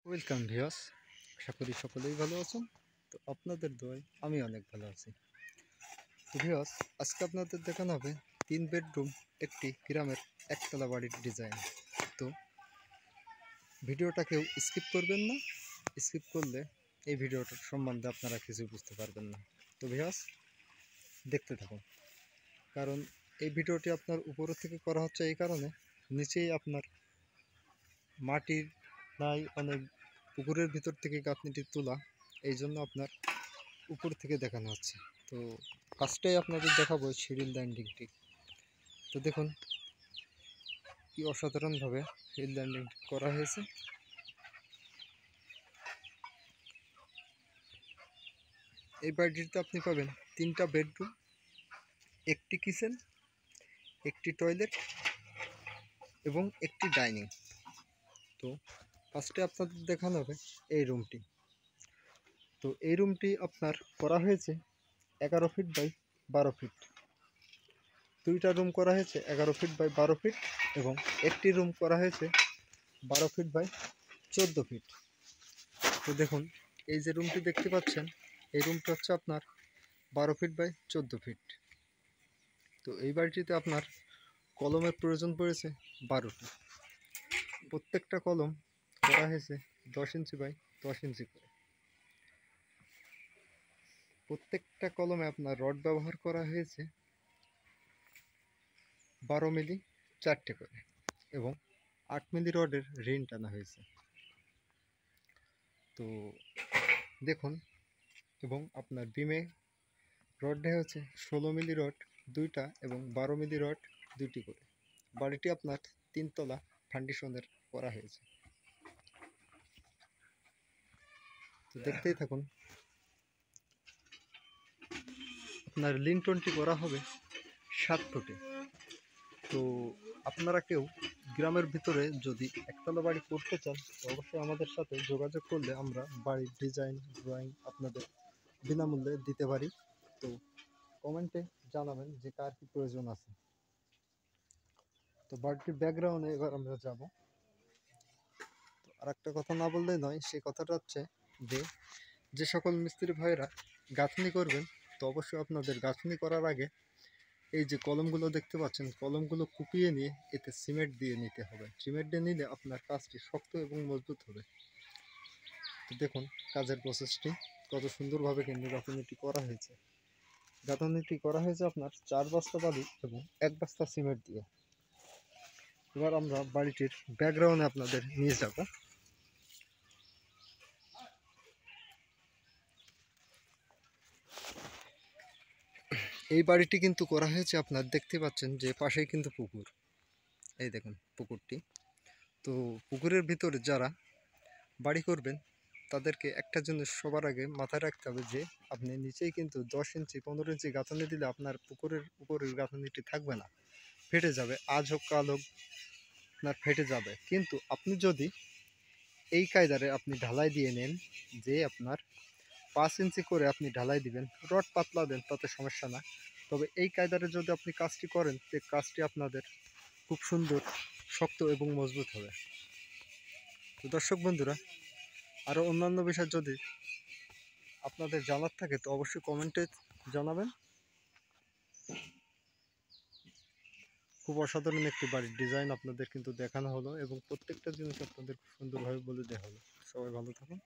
Welcome viewers, আশা করি সকলেই ভালো আছেন। তো আপনাদের দোয়ায় আমি অনেক ভালো আছি। তো ভিউয়ার্স, আজকে আপনাদের দেখানো হবে 3 বেডরুম একটি গ্রামের একতলা বাড়ির ডিজাইন। তো ভিডিওটা কেউ স্কিপ করবেন না, স্কিপ করলে এই ভিডিওটার সম্বন্ধে আপনারা কিছু বুঝতে পারবেন না। তো ভিউয়ার্স, দেখতে থাকুন, কারণ এই ভিডিওটি আপনার উপর থেকে করা হচ্ছে এই কারণে, নিচেই আপনার মাটির নাই, অনেক পুকুরের ভিতর থেকে গাঁথনিটি তোলা, এই জন্য আপনার উপর থেকে দেখানো হচ্ছে। তো ফার্স্টেই আপনাদের দেখাবো সিঁড়ির ল্যান্ডিংটি। তো দেখুন কি অসাধারণভাবে সিঁড়ির ল্যান্ডিংটি করা হয়েছে। এই বাড়িটিতে আপনি পাবেন 3টা বেডরুম, একটি কিচেন, একটি টয়লেট এবং একটি ডাইনিং। তো ফার্স্টে আপনাদের দেখানো হবে এই রুমটি। তো এই রুমটি আপনার করা হয়েছে 11 ফিট বাই 12 ফিট। 2টা রুম করা হয়েছে 11 ফিট বাই 12 ফিট এবং একটি রুম করা হয়েছে 12 ফিট বাই 14 ফিট। তো দেখুন, এই যে রুমটি দেখতে পাচ্ছেন, এই রুমটা হচ্ছে আপনার 12 ফিট বাই 14 ফিট। তো এই বাড়িটিতে আপনার কলমের প্রয়োজন পড়েছে 12টি। প্রত্যেকটা কলম করা হয়েছে 10 ইঞ্চি বাই 10 ইঞ্চি করে। প্রত্যেকটা কলমে আপনার রড ব্যবহার করা হয়েছে 12 মিলি 4টে করে এবং 8 মিলি রডের রিং টানা হয়েছে। তো দেখুন, এবং আপনার বিমে রড দেওয়া হচ্ছে 16 মিলি রড 2টা এবং 12 মিলি রড 2টি করে। বাড়িটি আপনার 3 তলা ফাউন্ডেশনের করা হয়েছে। তো দেখতেই থাকুন। আপনার লিন্টনটি করা হবে 7 ফুটে। তো আপনারা কেউ গ্রামের ভিতরে যদি একতলা বাড়ি করতে চান, তো অবশ্যই আমাদের সাথে যোগাযোগ করলে আমরা বাড়ির ডিজাইন ড্রয়িং আপনাদের বিনামূল্যে দিতে পারি। তো কমেন্টে জানাবেন যে কার কি প্রয়োজন আছে। তো বাড়িটির ব্যাকগ্রাউন্ডে এবার আমরা যাব। তো আর একটা কথা না বললেই নয়, সেই কথাটা হচ্ছে যে যে সকল মিস্ত্রি ভাইয়েরা গাঁথনি করবেন, তো অবশ্যই আপনাদের গাঁথনি করার আগে এই যে কলমগুলো দেখতে পাচ্ছেন, কলমগুলো কুপিয়ে নিয়ে এতে সিমেন্ট দিয়ে নিতে হবে। সিমেন্ট দিয়ে নিলে আপনার কাজটি শক্ত এবং মজবুত হবে। তো দেখুন কাজের প্রসেসটি কত সুন্দরভাবে কিন্তু গাঁথনিটি করা হয়েছে। গাঁথনিটি করা হয়েছে আপনার 4 বস্তা বালি এবং 1 বস্তা সিমেন্ট দিয়ে। এবার আমরা বাড়িটির ব্যাকগ্রাউন্ডে আপনাদের নিয়ে যাব। এই বাড়িটি কিন্তু করা হয়েছে আপনার, দেখতে পাচ্ছেন যে পাশেই কিন্তু পুকুর। এই দেখুন পুকুরটি। তো পুকুরের ভিতরে যারা বাড়ি করবেন তাদেরকে একটা জিনিস সবার আগে মাথায় রাখতে হবে যে আপনি নিচেই কিন্তু 10 ইঞ্চি 15 ইঞ্চি গাঁথনি দিলে আপনার পুকুরের উপরের গাঁথনিটি থাকবে না, ফেটে যাবে। আজ হোক কাল হোক আপনার ফেটে যাবে। কিন্তু আপনি যদি এই কায়দারে আপনি ঢালাই দিয়ে নেন, যে আপনার 5 ইঞ্চি করে আপনি ঢালাই দিবেন, রড পাতলা দেন, তাতে সমস্যা না। তবে এই কায়দারে যদি আপনি কাজটি করেন, তো কাজটি আপনাদের খুব সুন্দর, শক্ত এবং মজবুত হবে। তো দর্শক বন্ধুরা, আরও অন্যান্য বিষয় যদি আপনাদের জানার থাকে তো অবশ্যই কমেন্টে জানাবেন। খুব অসাধারণ একটি বাড়ির ডিজাইন আপনাদের কিন্তু দেখানো হলো এবং প্রত্যেকটা জিনিস আপনাদের খুব সুন্দরভাবে বলে দেওয়া হলো। সবাই ভালো থাকুন।